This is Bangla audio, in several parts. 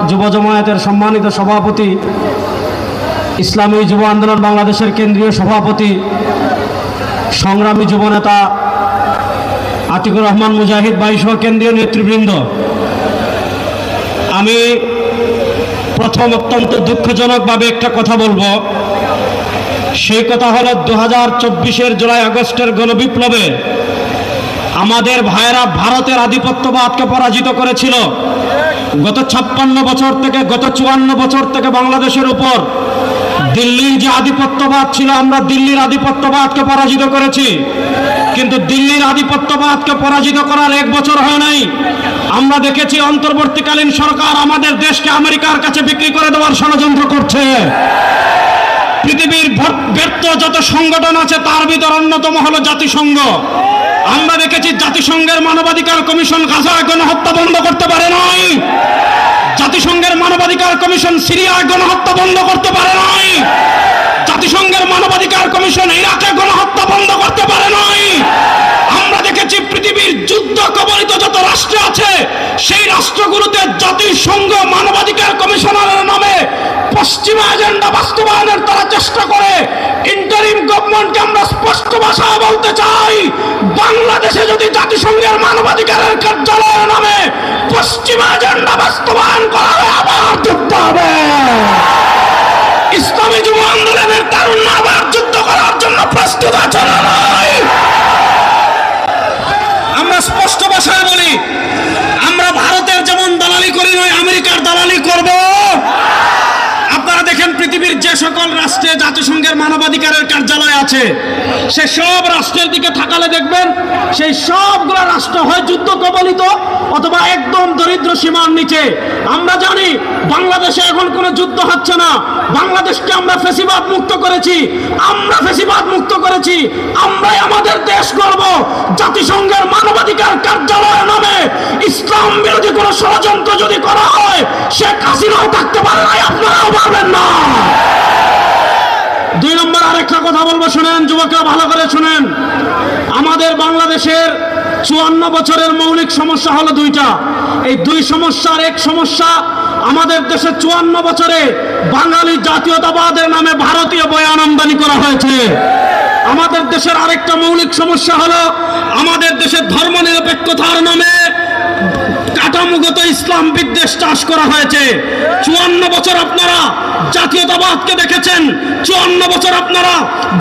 যুব জামায়াতের সম্মানিত সভাপতি, ইসলামী যুব আন্দোলন বাংলাদেশের কেন্দ্রীয় সভাপতি, সংগ্রামী যুবনেতা আতিকুর রহমান মুজাহিদ ভাই সহ কেন্দ্রীয় নেতৃবৃন্দ, আমি প্রথম অত্যন্ত দুঃখজনকভাবে একটা কথা বলবো। সেই কথা হলো 2024-এর জুলাই আগস্টের গণবিপ্লবে আমাদের ভাইয়েরা ভারতের আধিপত্যবাদকে পরাজিত করেছিল। গত 56 বছর থেকে, গত 54 বছর থেকে বাংলাদেশের উপর দিল্লির যে আধিপত্যবাদ ছিল, আমরা দিল্লির আধিপত্যবাদকে পরাজিত করেছি। কিন্তু দিল্লির আধিপত্যবাদকে পরাজিত করার 1 বছর হয় নাই। আমরা দেখেছি অন্তর্বর্তীকালীন সরকার আমাদের দেশকে আমেরিকার কাছে বিক্রি করে দেওয়ার ষড়যন্ত্র করছে। পৃথিবীর ব্যর্থ যত সংগঠন আছে তার ভিতর অন্যতম হলো জাতিসংঘ। আমরা দেখেছি জাতিসংঘের মানবাধিকার কমিশন গাজায় গণহত্যা বন্ধ করতে পারে নাই। জাতিসংঘের মানবাধিকার কমিশন সিরিয়ায় গণহত্যা বন্ধ করতে পারে নাই। জাতিসংঘের মানবাধিকার কমিশন ইরাকে গণহত্যা বন্ধ করতে পারে নাই। আমরা দেখেছি পৃথিবীর যুদ্ধ কবলিত যত রাষ্ট্র আছে সেই রাষ্ট্রগুলোতে জাতিসংঘ মানবাধিকার কমিশনারের নামে পশ্চিমা এজেন্ডা বাস্তবায়নের তারা চেষ্টা করে। ইন্টারিম গভর্নমেন্টকে আমরা স্পষ্ট ভাষায় বলতে চাই, বাংলাদেশে যদি জাতিসংঘের মানবাধিকারের কার্যালয়ের নামে পশ্চিমা এজেন্ডা বাস্তবায়ন করা হয়, আবার যুদ্ধ হবে। ইসলামী যুব আন্দোলনের তারুণ্য আবার যুদ্ধ করার জন্য প্রস্তুত আছে না নাই? আমরা স্পষ্ট ভাষায় বলি, আমরা ভারতের যেমন দালালি করি নয়, আমেরিকার দালালি করব। আপনারা দেখেন পৃথিবীর যে সকল রাষ্ট্রে জাতিসংঘের মানবাধিকারের কার্যালয় আছে, সে সব রাষ্ট্রের দিকে তাকালে দেখবেন সেই সবগুলো রাষ্ট্র হয় যুদ্ধ কবলিত অথবা একদম দরিদ্র সীমার নিচে। আমরা জানি বাংলাদেশে এখন কোনো যুদ্ধ হচ্ছে না। বাংলাদেশকে আমরা ফ্যাসিবাদ মুক্ত করেছি, আমরা ফ্যাসিবাদ মুক্ত করেছি। আমরাই আমাদের দেশ গর্ব। জাতিসংঘের মানবাধিকার কার্যালয়ের নামে ইসলাম বিরোধী কোনো ষড়যন্ত্র যদি করা হয়, শেখ হাসিনাও থাকতে পারে না, আপনারাও পারবেন না। 2 নম্বর আরেকটা কথা বলবো, শুনেন যুবকরা, ভালো করে শুনেন। আমাদের বাংলাদেশের 54 বছরের মৌলিক সমস্যা হলো 2টা। এই 2 সমস্যার এক সমস্যা, আমাদের দেশে 54 বছরে বাঙালি জাতীয়তাবাদের নামে ভারতীয় বয়ান আমদানি করা হয়েছে। আমাদের দেশের আরেকটা মৌলিক সমস্যা হলো আমাদের দেশের ধর্মনিরপেক্ষতার নামে কাঠামোগত ইসলাম বিদ্বেষ চাষ করা হয়েছে। 54 বছর আপনারা জাতীয়তাবাদকে দেখেছেন, 54 বছর আপনারা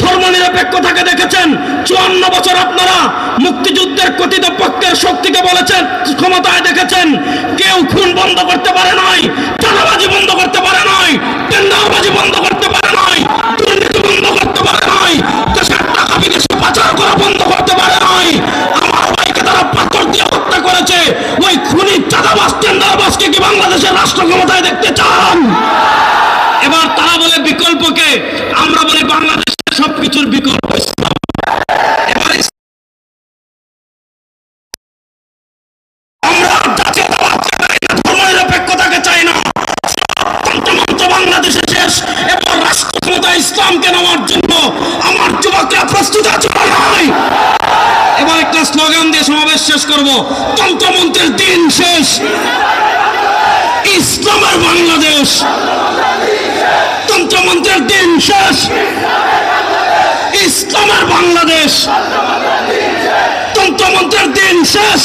ধর্মনিরপেক্ষতাকে দেখেছেন, 54 বছর আপনারা মুক্তিযুদ্ধের কথিত পক্ষের শক্তিকে বলেছেন, ক্ষমতায় দেখেছেন। কেউ খুন বন্ধ করতে পারে নাই, চাঁদাবাজি বন্ধ করতে পারে নাই, টেন্ডারবাজি বন্ধ করতে পারে নাই, দুর্নীতি বন্ধ করতে পারে নাই, দেশের টাকা বিদেশে পাচার করা বন্ধ করতে পারে নাই। আমার ভাইকে তারা পাথর দিয়ে হত্যা করেছে। ওই খুনি চাঁদাবাজ টেন্ডারবাজকে কি বাংলাদেশের রাষ্ট্র ক্ষমতায় দেখতে চান? এবার তারা বলে বিকল্পকে, আমরা বলি বাংলাদেশের সবকিছুর বিকল্প ইসলাম। এবার আমরা জাতীয়তাবাদকে চাই না, ধর্মনিরপেক্ষতাকে চাই না। বাংলাদেশে শেষ। এবার রাষ্ট্র ক্ষমতায় ইসলামকে নেওয়ার জন্য আমার যুবকরা প্রস্তুত আছে না নাই? এবার একটা স্লোগান দিয়ে সমাবেশ শেষ করব, তন্ত্রমন্ত্রের দিন শেষ, ইসলামের বাংলাদেশ। তন্ত্রমন্ত্রের দিন শেষ, ইসলামের বাংলাদেশ। তন্ত্রমন্ত্রের দিন শেষ,